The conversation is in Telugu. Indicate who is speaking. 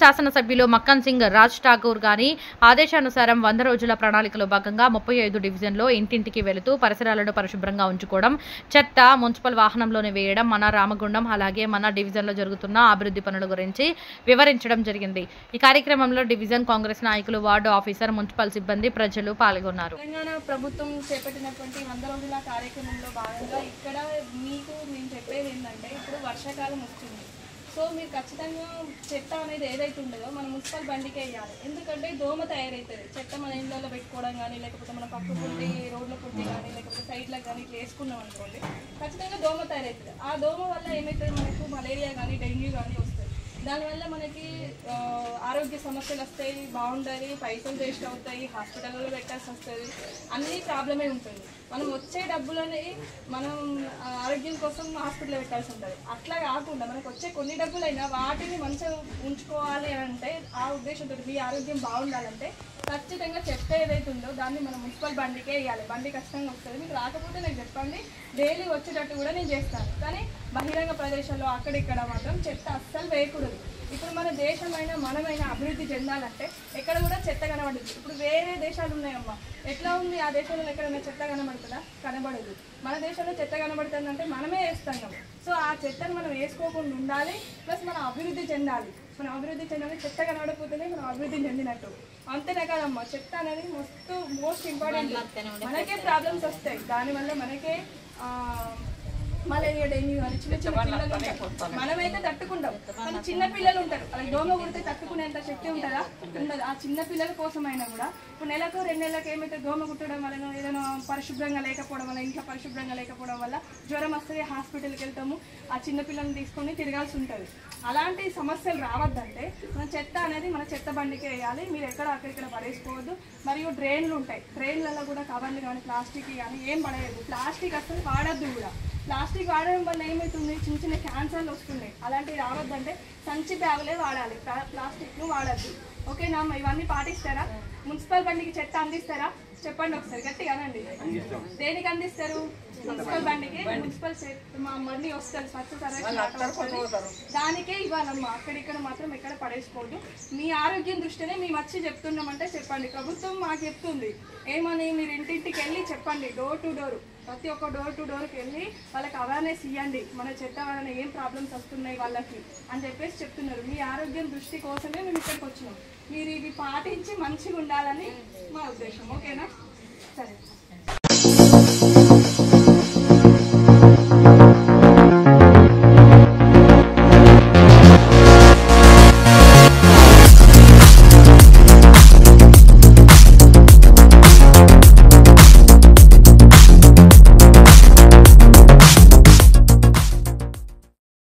Speaker 1: శాసనసభ్యులు మక్కన్ సింగ్ రాజ్ ఠాకూర్ గారి ఆదేశానుసారం 100 రోజుల ప్రణాళికలో భాగంగా 35 డివిజన్లో ఇంటింటికి వెళుతూ పరిసరాలను పరిశుభ్రంగా ఉంచుకోవడం, చెత్త మున్సిపల్ వాహనంలోనే వేయడం, మన రామగుండం అలాగే మన డివిజన్లో జరుగుతున్న అభివృద్ధి పనుల గురించి వివరించడం జరిగింది. ఈ కార్యక్రమంలో డివిజన్ కాంగ్రెస్ నాయకులు, వార్డు ఆఫీసర్, మున్సిపల్ సిబ్బంది, ప్రజలు పాల్గొన్నారు.
Speaker 2: తెలంగాణ ప్రభుత్వం చేపట్టినటువంటి 100 రోజుల కార్యక్రమంలో భాగంగా ఇక్కడ మీకు నేను చెప్పేది ఏంటంటే, ఇప్పుడు వర్షాకాలం వస్తుంది. సో మీరు ఖచ్చితంగా చెత్త అనేది ఏదైతే ఉండదో మన మున్సిపల్ బండికే వేయాలి. ఎందుకంటే దోమ తయారవుతుంది. చెత్త మన ఇళ్ళల్లో పెట్టుకోవడం కానీ, లేకపోతే మన పక్క పుట్టి రోడ్ల పుట్టి కానీ, లేకపోతే సైడ్లకు కానీ ఇట్లా వేసుకున్నాం అనుకోండి, ఖచ్చితంగా దోమ తయారవుతుంది. ఆ దోమ వల్ల ఏమవుతుంది, మనకు మలేరియా కానీ డెంగ్యూ కానీ వస్తుంది. దానివల్ల మనకి ఆరోగ్య సమస్యలు వస్తాయి, బాగుండాలి, పైసలు వేస్ట్ అవుతాయి, హాస్పిటల్లో పెట్టాల్సి వస్తుంది, అన్నీ ప్రాబ్లమే ఉంటుంది. మనం వచ్చే డబ్బులని మనం ఆరోగ్యం కోసం హాస్పిటల్లో పెట్టాల్సి ఉంటుంది. అట్లా కాకుండా మనకు వచ్చే కొన్ని డబ్బులైనా వాటిని మంచిగా ఉంచుకోవాలి అంటే, ఆ ఉద్దేశంతో మీ ఆరోగ్యం బాగుండాలంటే ఖచ్చితంగా చెత్త ఏదైతే ఉందో దాన్ని మనం మున్సిపల్ బండికే వేయాలి. బండి ఖచ్చితంగా వస్తుంది. మీకు రాకపోతే నాకు చెప్పండి, డైలీ వచ్చేటట్టు కూడా నేను చేస్తాను. కానీ బహిరంగ ప్రదేశాల్లో అక్కడిక్కడ మాత్రం చెత్త అస్సలు వేయకూడదు. ఇప్పుడు మన దేశమైనా మనమైనా అభివృద్ధి చెందాలంటే ఎక్కడ కూడా చెత్త కనబడుతుంది. ఇప్పుడు వేరే దేశాలు ఉన్నాయమ్మా, ఎట్లా ఉంది ఆ దేశంలో ఎక్కడైనా చెత్త కనబడుతుందా? కనబడదు. మన దేశంలో చెత్త కనబడుతుందంటే మనమే వేస్తున్నాం. సో ఆ చెత్తను మనం వేసుకోకుండా ఉండాలి, ప్లస్ మనం అభివృద్ధి చెందాలి. మనం అభివృద్ధి చెందాలి, చెత్త కనబడకపోతేనే మనం అభివృద్ధి చెందినట్టు. అంతేనా కదమ్మా, చెత్త అనేది మోస్ట్ ఇంపార్టెంట్. మనకే ప్రాబ్లమ్స్ వస్తాయి, దానివల్ల మనకే మలేరియా డెంగ్యూ అని చిన్న చిన్న పిల్లలు ఉంటారు. మనమైతే తట్టుకుంటాం, కానీ చిన్న పిల్లలు ఉంటారు, అలా దోమ కుడితే తట్టుకునేంత శక్తి ఉంటుందా? ఉండదు. ఆ చిన్న పిల్లల కోసమైనా కూడా ఇప్పుడు నెలకు 2 నెలలకు ఏమైతే దోమ కుట్టడం వల్ల, ఏదైనా పరిశుభ్రంగా లేకపోవడం వల్ల, ఇంట్లో పరిశుభ్రంగా లేకపోవడం వల్ల జ్వరం వస్తే హాస్పిటల్కి వెళ్తాము, ఆ చిన్న పిల్లల్ని తీసుకొని తిరగాల్సి ఉంటుంది. అలాంటి సమస్యలు రావద్దంటే మన చెత్త అనేది మన చెత్త బండికే వేయాలి. మీరు ఎక్కడ అక్కడిక్కడ పడేసుకోవద్దు. మరియు డ్రైన్లు ఉంటాయి, డ్రైన్లలో కూడా కవర్లు కానీ ప్లాస్టిక్ కానీ ఏం పడేయద్దు. ప్లాస్టిక్ అసలు వాడద్దు కూడా. ప్లాస్టిక్ వాడడం వల్ల ఏమవుతుంది, చిన్న చిన్న క్యాన్సర్లు వస్తున్నాయి. అలాంటివి రావద్దంటే సంచి బ్యాగులే వాడాలి, ప్లాస్టిక్ను వాడద్దు. ఓకేనా అమ్మ? ఇవన్నీ పాటిస్తారా? మున్సిపల్ బండికి చెత్త అందిస్తారా? చెప్పండి ఒకసారి గట్టిగానండి. దేనికి అందిస్తారు? మున్సిపల్ బండికి మున్సిపల్ బండి వస్తుంది, స్వచ్ఛ సర్వేక్షణ దానికే ఇవ్వాలమ్మా. అక్కడిక్కడ మాత్రం ఎక్కడ పడేసుకోవద్దు. మీ ఆరోగ్యం దృష్టినే మేము వచ్చి చెప్తున్నామంటే చెప్పండి. ప్రభుత్వం మాకు చెప్తుంది ఏమని, మీరు ఇంటింటికి వెళ్ళి చెప్పండి, డోర్ టు డోర్, ప్రతి ఒక్క డోర్ టు డోర్కి వెళ్ళి వాళ్ళకి అవేర్నెస్ ఇవ్వండి, మన చెత్త వలన ఏం ప్రాబ్లమ్స్ వస్తున్నాయి వాళ్ళకి అని చెప్పేసి చెప్తున్నారు. మీ ఆరోగ్యం దృష్టి కోసమే మేము ఇక్కడికి వచ్చినాం. మీరు ఇవి పాటించి మంచిగా ఉండాలని మా ఉద్దేశం. ఓకేనా? సరే.